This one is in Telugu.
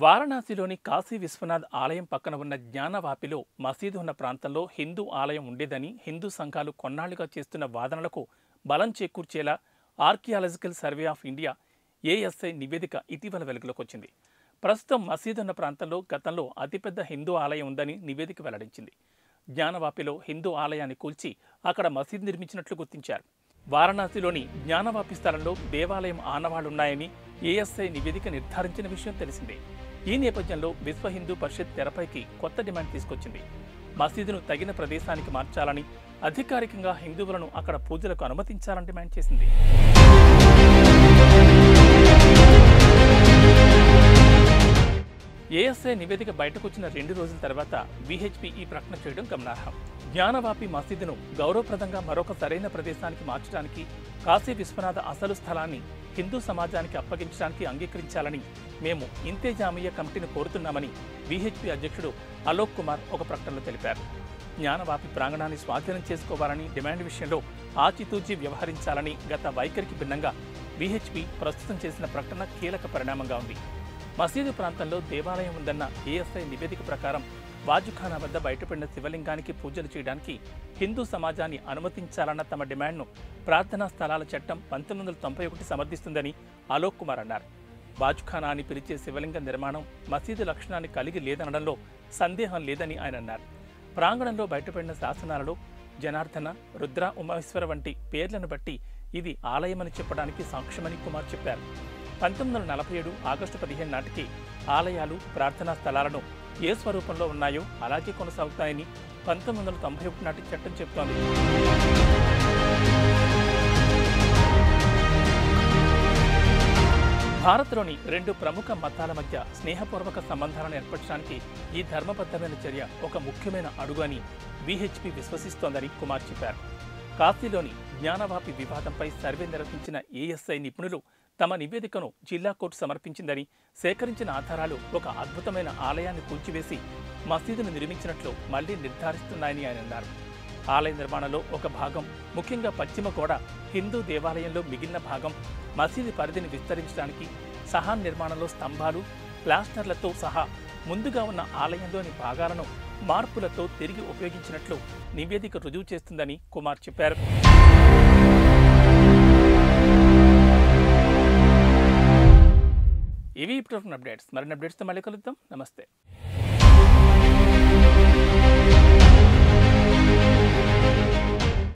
వారణాసిలోని కాశీ విశ్వనాథ్ ఆలయం పక్కన ఉన్న జ్ఞానవాపిలో మసీదు ఉన్న ప్రాంతంలో హిందూ ఆలయం ఉండేదని హిందూ సంఘాలు కొన్నాళ్లుగా చేస్తున్న వాదనలకు బలం చేకూర్చేలా archaeological survey of India ASI నివేదిక ఇటీవల వెలుగులోకి వచ్చింది. ప్రస్తుతం మసీదు ఉన్న ప్రాంతంలో గతంలో అతిపెద్ద హిందూ ఆలయం ఉందని నివేదిక వెల్లడించింది. జ్ఞానవాపిలో హిందూ ఆలయాన్ని కూల్చి అక్కడ మసీదు నిర్మించినట్లు గుర్తించారు. వారణాసిలోని జ్ఞానవాపి స్థలంలో దేవాలయం ఆనవాళ్లున్నాయని ఏఎస్ఐ నివేదిక నిర్ధారించిన విషయం తెలిసిందే. ఈ నేపథ్యంలో విశ్వ హిందూ పరిషత్ తెరపైకి కొత్త డిమాండ్ తీసుకొచ్చింది. మసీదును తగిన ప్రదేశానికి మార్చాలని, అధికారికంగా హిందువులను అక్కడ పూజలకు అనుమతించాలని డిమాండ్ చేసింది. ఏఎస్ఐ నివేదిక బయటకొచ్చిన 2 రోజుల తర్వాత విహెచ్పి ఈ ప్రకటన చేయడం గమనార్హం. జ్ఞానవాపి మసీదును గౌరవప్రదంగా మరొక సరైన ప్రదేశానికి మార్చడానికి, కాశీ విశ్వనాథ అసలు స్థలాన్ని హిందూ సమాజానికి అప్పగించడానికి అంగీకరించాలని మేము ఇంతేజామియా కమిటీని కోరుతున్నామని విహెచ్పి అధ్యక్షుడు అలోక్ కుమార్ ఒక ప్రకటనలో తెలిపారు. జ్ఞానవాపి ప్రాంగణాన్ని స్వాధీనం చేసుకోవాలని డిమాండ్ విషయంలో ఆచితూచి వ్యవహరించాలని గత వైఖరికి భిన్నంగా విహెచ్పి ప్రస్తుతం చేసిన ప్రకటన కీలక పరిణామంగా ఉంది. మసీదు ప్రాంతంలో దేవాలయం ఉందన్న ఏఎస్ఐ నివేదిక ప్రకారం వాజుఖానా వద్ద బయటపడిన శివలింగానికి పూజలు చేయడానికి హిందూ సమాజాన్ని అనుమతించాలన్న తమ డిమాండ్ను ప్రార్థనా స్థలాల చట్టం 1991 సమర్థిస్తుందని అలోక్ కుమార్ అన్నారు. వాజుఖానా అని పిలిచే శివలింగ నిర్మాణం మసీదు లక్షణాన్ని కలిగి లేదనడంలో సందేహం లేదని ఆయన అన్నారు. ప్రాంగణంలో బయటపడిన శాసనాలలో జనార్దన, రుద్ర, ఉమేశ్వర వంటి పేర్లను బట్టి ఇది ఆలయమని చెప్పడానికి సాక్ష్యమని కుమార్ చెప్పారు. 1947 ఆగస్టు 15 నాటికి ఆలయాలు, ప్రార్థనా స్థలాలను ఏ స్వరూపంలో ఉన్నాయో అలాగే కొనసాగుతాయని 1991 నాటి చట్టం చెబుతోంది. భారత్లోని 2 ప్రముఖ మతాల మధ్య స్నేహపూర్వక సంబంధాలను ఏర్పరచడానికి ఈ ధర్మబద్ధమైన చర్య ఒక ముఖ్యమైన అడుగు అని విహెచ్పి విశ్వసిస్తోందని కుమార్ చెప్పారు. కాశీలోని జ్ఞానవాపి వివాదంపై సర్వే నిర్వహించిన ఏఎస్ఐ నిపుణులు తమ నివేదికను జిల్లా కోర్టు సమర్పించిందని, సేకరించిన ఆధారాలు ఒక అద్భుతమైన ఆలయాన్ని కూల్చివేసి మసీదును నిర్మించినట్లు మళ్లీ నిర్ధారిస్తున్నాయని ఆయన అన్నారు. ఆలయ నిర్మాణంలో ఒక భాగం, ముఖ్యంగా పశ్చిమ గోడ హిందూ దేవాలయంలో మిగిలిన భాగం మసీదు పరిధిని విస్తరించడానికి, సహాన్ నిర్మాణంలో స్తంభాలు, ప్లాస్టర్లతో సహా ముందుగా ఉన్న ఆలయంలోని భాగాలను మార్పులతో తిరిగి ఉపయోగించినట్లు నివేదిక రుజువు చేస్తుందని కుమార్ చెప్పారు. ఇవి ఇప్పుడు అప్డేట్స్. మరిన్ని అప్డేట్స్తో మళ్ళీ కలుద్దాం. నమస్తే.